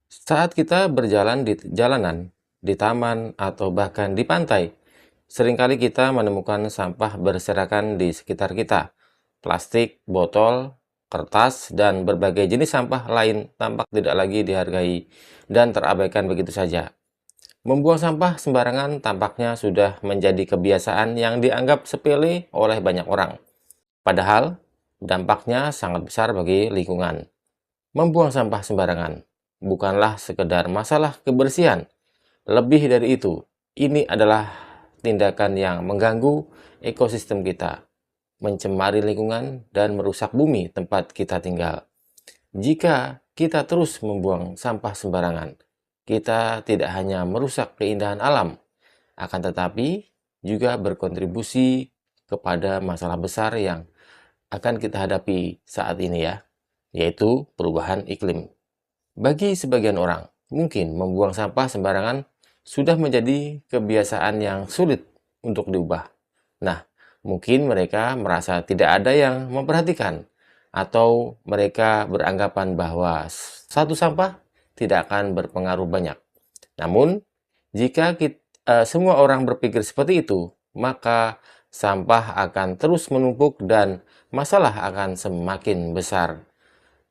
Saat kita berjalan di jalanan, di taman, atau bahkan di pantai, seringkali kita menemukan sampah berserakan di sekitar kita. Plastik, botol, kertas, dan berbagai jenis sampah lain tampak tidak lagi dihargai dan terabaikan begitu saja. Membuang sampah sembarangan tampaknya sudah menjadi kebiasaan yang dianggap sepele oleh banyak orang. Padahal, dampaknya sangat besar bagi lingkungan. Membuang sampah sembarangan bukanlah sekedar masalah kebersihan. Lebih dari itu, ini adalah tindakan yang mengganggu ekosistem kita, mencemari lingkungan, dan merusak bumi tempat kita tinggal. Jika kita terus membuang sampah sembarangan, kita tidak hanya merusak keindahan alam, akan tetapi juga berkontribusi kepada masalah besar yang akan kita hadapi saat ini ya, yaitu perubahan iklim. Bagi sebagian orang, mungkin membuang sampah sembarangan sudah menjadi kebiasaan yang sulit untuk diubah. Nah, mungkin mereka merasa tidak ada yang memperhatikan, atau mereka beranggapan bahwa satu sampah tidak akan berpengaruh banyak. Namun, jika semua orang berpikir seperti itu, maka sampah akan terus menumpuk dan masalah akan semakin besar.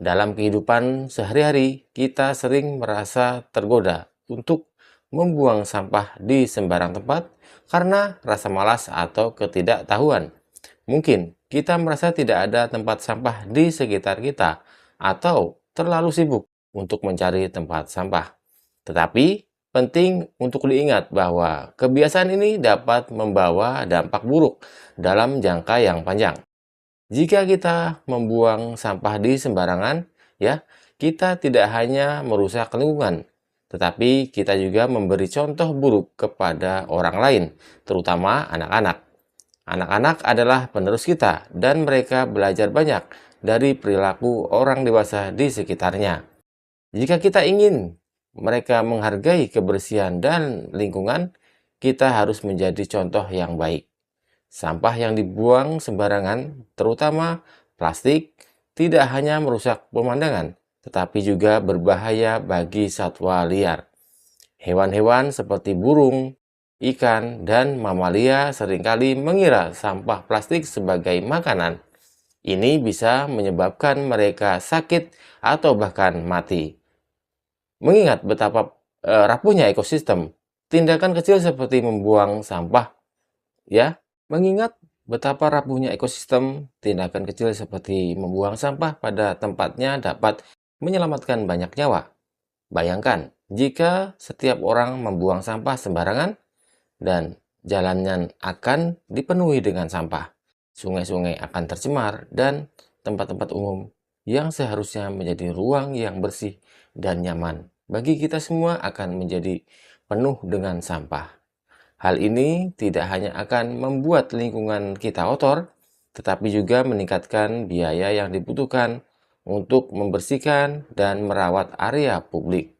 Dalam kehidupan sehari-hari, kita sering merasa tergoda untuk membuang sampah di sembarang tempat karena rasa malas atau ketidaktahuan. Mungkin kita merasa tidak ada tempat sampah di sekitar kita atau terlalu sibuk untuk mencari tempat sampah. Tetapi penting untuk diingat bahwa kebiasaan ini dapat membawa dampak buruk dalam jangka yang panjang. Jika kita membuang sampah di sembarangan, ya, kita tidak hanya merusak lingkungan, tetapi kita juga memberi contoh buruk kepada orang lain, terutama anak-anak. Anak-anak adalah penerus kita dan mereka belajar banyak dari perilaku orang dewasa di sekitarnya. Jika kita ingin mereka menghargai kebersihan dan lingkungan, kita harus menjadi contoh yang baik. Sampah yang dibuang sembarangan, terutama plastik, tidak hanya merusak pemandangan, tetapi juga berbahaya bagi satwa liar. Hewan-hewan seperti burung, ikan, dan mamalia seringkali mengira sampah plastik sebagai makanan. Ini bisa menyebabkan mereka sakit atau bahkan mati. Mengingat betapa rapuhnya ekosistem, tindakan kecil seperti membuang sampah ya, mengingat betapa rapuhnya ekosistem, tindakan kecil seperti membuang sampah pada tempatnya dapat menyelamatkan banyak nyawa. Bayangkan, jika setiap orang membuang sampah sembarangan dan jalanan akan dipenuhi dengan sampah, sungai-sungai akan tercemar, dan tempat-tempat umum yang seharusnya menjadi ruang yang bersih dan nyaman bagi kita semua akan menjadi penuh dengan sampah. Hal ini tidak hanya akan membuat lingkungan kita kotor, tetapi juga meningkatkan biaya yang dibutuhkan untuk membersihkan dan merawat area publik.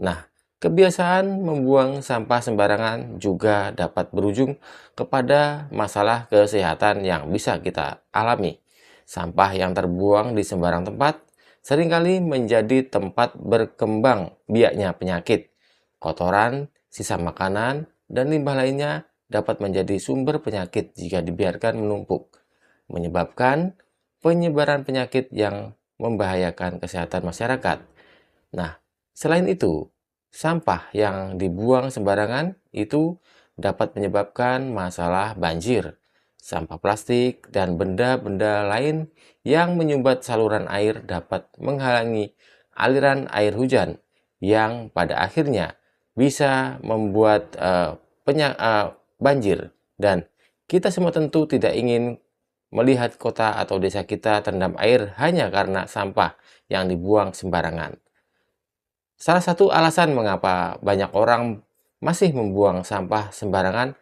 Nah, kebiasaan membuang sampah sembarangan juga dapat berujung kepada masalah kesehatan yang bisa kita alami. Sampah yang terbuang di sembarang tempat seringkali menjadi tempat berkembang biaknya penyakit. Kotoran, sisa makanan, dan limbah lainnya dapat menjadi sumber penyakit jika dibiarkan menumpuk, menyebabkan penyebaran penyakit yang membahayakan kesehatan masyarakat. Nah, selain itu, sampah yang dibuang sembarangan itu dapat menyebabkan masalah banjir, sampah plastik, dan benda-benda lain yang menyumbat saluran air dapat menghalangi aliran air hujan yang pada akhirnya bisa membuat banjir. Dan kita semua tentu tidak ingin melihat kota atau desa kita terendam air hanya karena sampah yang dibuang sembarangan. Salah satu alasan mengapa banyak orang masih membuang sampah sembarangan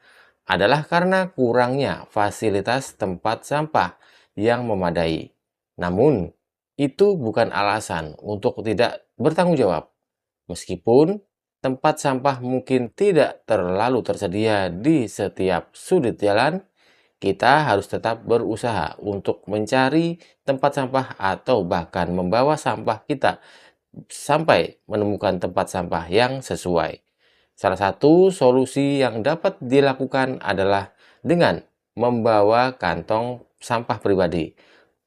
adalah karena kurangnya fasilitas tempat sampah yang memadai. Namun, itu bukan alasan untuk tidak bertanggung jawab. Meskipun tempat sampah mungkin tidak terlalu tersedia di setiap sudut jalan, kita harus tetap berusaha untuk mencari tempat sampah atau bahkan membawa sampah kita sampai menemukan tempat sampah yang sesuai. Salah satu solusi yang dapat dilakukan adalah dengan membawa kantong sampah pribadi.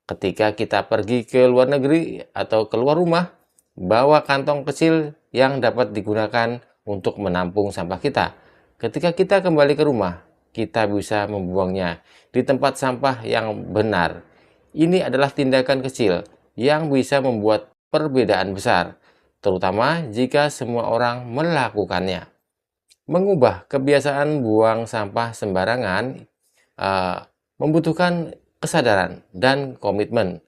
Ketika kita pergi ke luar negeri atau keluar rumah, bawa kantong kecil yang dapat digunakan untuk menampung sampah kita. Ketika kita kembali ke rumah, kita bisa membuangnya di tempat sampah yang benar. Ini adalah tindakan kecil yang bisa membuat perbedaan besar, terutama jika semua orang melakukannya. Mengubah kebiasaan buang sampah sembarangan membutuhkan kesadaran dan komitmen.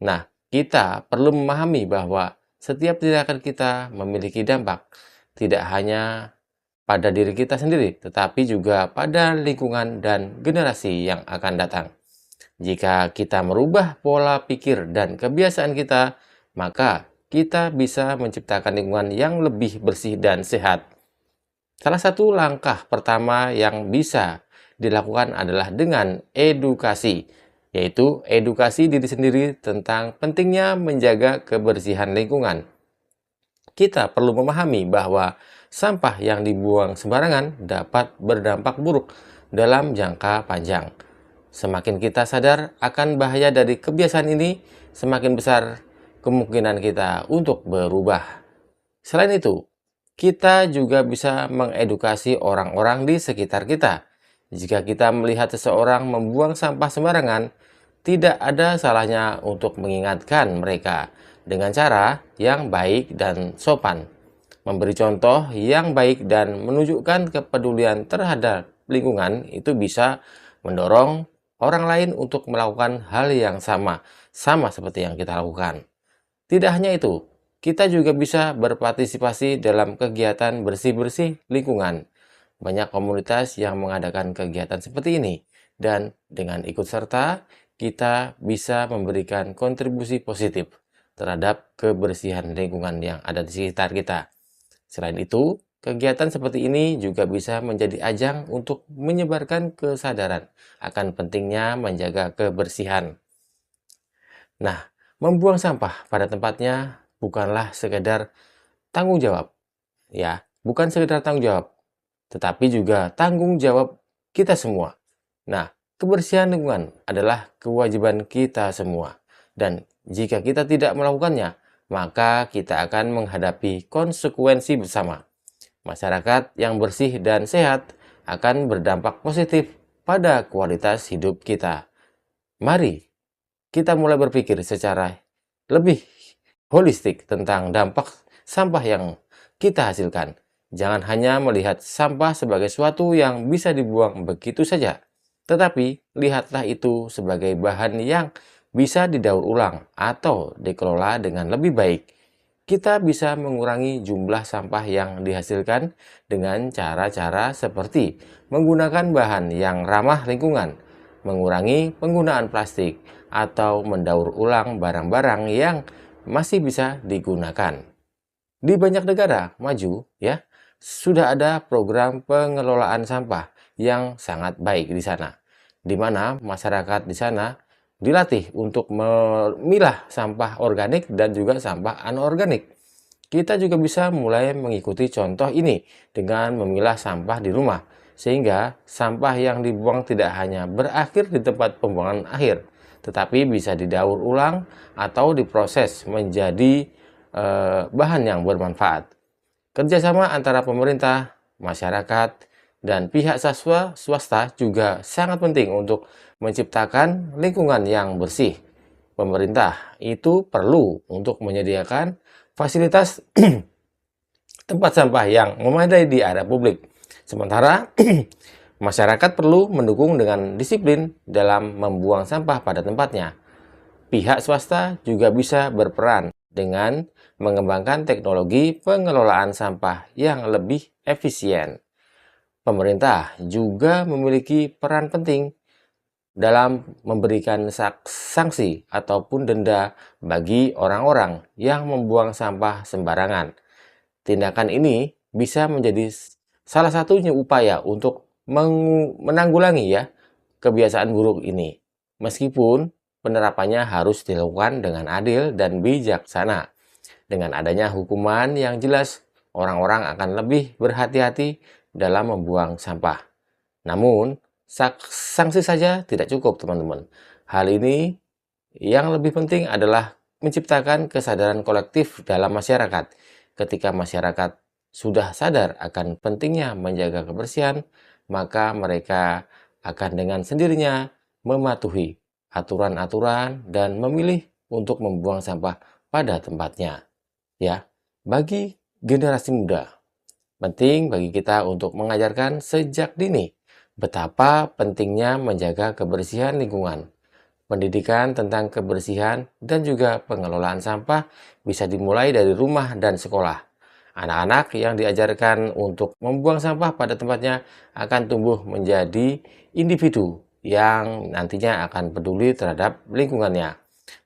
Nah, kita perlu memahami bahwa setiap tindakan kita memiliki dampak, tidak hanya pada diri kita sendiri, tetapi juga pada lingkungan dan generasi yang akan datang. Jika kita merubah pola pikir dan kebiasaan kita, maka kita bisa menciptakan lingkungan yang lebih bersih dan sehat. Salah satu langkah pertama yang bisa dilakukan adalah dengan edukasi, yaitu edukasi diri sendiri tentang pentingnya menjaga kebersihan lingkungan. Kita perlu memahami bahwa sampah yang dibuang sembarangan dapat berdampak buruk dalam jangka panjang. Semakin kita sadar akan bahaya dari kebiasaan ini, semakin besar kemungkinan kita untuk berubah. Selain itu, kita juga bisa mengedukasi orang-orang di sekitar kita. Jika kita melihat seseorang membuang sampah sembarangan, tidak ada salahnya untuk mengingatkan mereka dengan cara yang baik dan sopan. Memberi contoh yang baik dan menunjukkan kepedulian terhadap lingkungan itu bisa mendorong orang lain untuk melakukan hal yang sama seperti yang kita lakukan. Tidak hanya itu, kita juga bisa berpartisipasi dalam kegiatan bersih-bersih lingkungan. Banyak komunitas yang mengadakan kegiatan seperti ini, dan dengan ikut serta, kita bisa memberikan kontribusi positif terhadap kebersihan lingkungan yang ada di sekitar kita. Selain itu, kegiatan seperti ini juga bisa menjadi ajang untuk menyebarkan kesadaran akan pentingnya menjaga kebersihan. Nah, membuang sampah pada tempatnya bukanlah sekedar tanggung jawab, ya, bukan sekedar tanggung jawab, tetapi juga tanggung jawab kita semua. Nah, kebersihan lingkungan adalah kewajiban kita semua, dan jika kita tidak melakukannya, maka kita akan menghadapi konsekuensi bersama. Masyarakat yang bersih dan sehat akan berdampak positif pada kualitas hidup kita. Mari kita mulai berpikir secara lebih holistik tentang dampak sampah yang kita hasilkan. Jangan hanya melihat sampah sebagai sesuatu yang bisa dibuang begitu saja, tetapi lihatlah itu sebagai bahan yang bisa didaur ulang atau dikelola dengan lebih baik. Kita bisa mengurangi jumlah sampah yang dihasilkan dengan cara-cara seperti menggunakan bahan yang ramah lingkungan, mengurangi penggunaan plastik, atau mendaur ulang barang-barang yang masih bisa digunakan. Di banyak negara maju, ya, sudah ada program pengelolaan sampah yang sangat baik di sana, di mana masyarakat di sana dilatih untuk memilah sampah organik dan juga sampah anorganik. Kita juga bisa mulai mengikuti contoh ini dengan memilah sampah di rumah, sehingga sampah yang dibuang tidak hanya berakhir di tempat pembuangan akhir, tetapi bisa didaur ulang atau diproses menjadi bahan yang bermanfaat. Kerjasama antara pemerintah, masyarakat, dan pihak swasta juga sangat penting untuk menciptakan lingkungan yang bersih. Pemerintah itu perlu untuk menyediakan fasilitas tempat sampah yang memadai di area publik. Sementara masyarakat perlu mendukung dengan disiplin dalam membuang sampah pada tempatnya. Pihak swasta juga bisa berperan dengan mengembangkan teknologi pengelolaan sampah yang lebih efisien. Pemerintah juga memiliki peran penting dalam memberikan sanksi ataupun denda bagi orang-orang yang membuang sampah sembarangan. Tindakan ini bisa menjadi salah satunya upaya untuk menanggulangi ya kebiasaan buruk ini. Meskipun penerapannya harus dilakukan dengan adil dan bijaksana. Dengan adanya hukuman yang jelas, orang-orang akan lebih berhati-hati dalam membuang sampah. Namun, sanksi saja tidak cukup, teman-teman. Hal ini yang lebih penting adalah menciptakan kesadaran kolektif dalam masyarakat. Ketika masyarakat sudah sadar akan pentingnya menjaga kebersihan, maka mereka akan dengan sendirinya mematuhi aturan-aturan dan memilih untuk membuang sampah pada tempatnya. Ya, bagi generasi muda, penting bagi kita untuk mengajarkan sejak dini betapa pentingnya menjaga kebersihan lingkungan. Pendidikan tentang kebersihan dan juga pengelolaan sampah bisa dimulai dari rumah dan sekolah. Anak-anak yang diajarkan untuk membuang sampah pada tempatnya akan tumbuh menjadi individu yang nantinya akan peduli terhadap lingkungannya.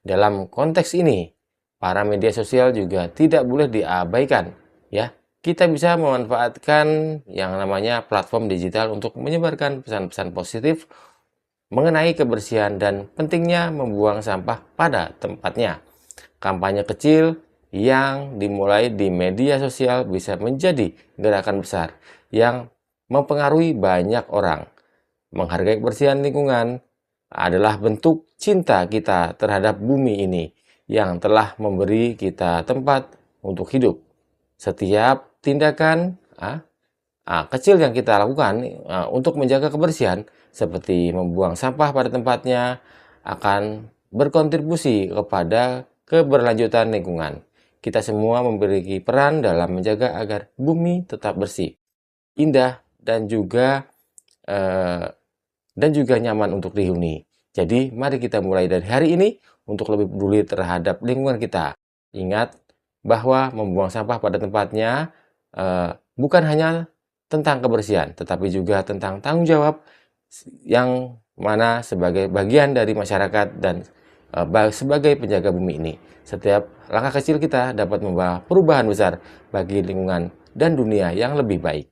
Dalam konteks ini, para media sosial juga tidak boleh diabaikan, ya. Kita bisa memanfaatkan yang namanya platform digital untuk menyebarkan pesan-pesan positif mengenai kebersihan dan pentingnya membuang sampah pada tempatnya. Kampanye kecil yang dimulai di media sosial bisa menjadi gerakan besar yang mempengaruhi banyak orang. Menghargai kebersihan lingkungan adalah bentuk cinta kita terhadap bumi ini yang telah memberi kita tempat untuk hidup. Setiap tindakan kecil yang kita lakukan untuk menjaga kebersihan seperti membuang sampah pada tempatnya akan berkontribusi kepada keberlanjutan lingkungan. Kita semua memiliki peran dalam menjaga agar bumi tetap bersih, indah, dan juga nyaman untuk dihuni. Jadi, mari kita mulai dari hari ini untuk lebih peduli terhadap lingkungan kita. Ingat bahwa membuang sampah pada tempatnya bukan hanya tentang kebersihan, tetapi juga tentang tanggung jawab yang mana sebagai bagian dari masyarakat dan sebagai penjaga bumi ini. Setiap langkah kecil kita dapat membawa perubahan besar bagi lingkungan dan dunia yang lebih baik.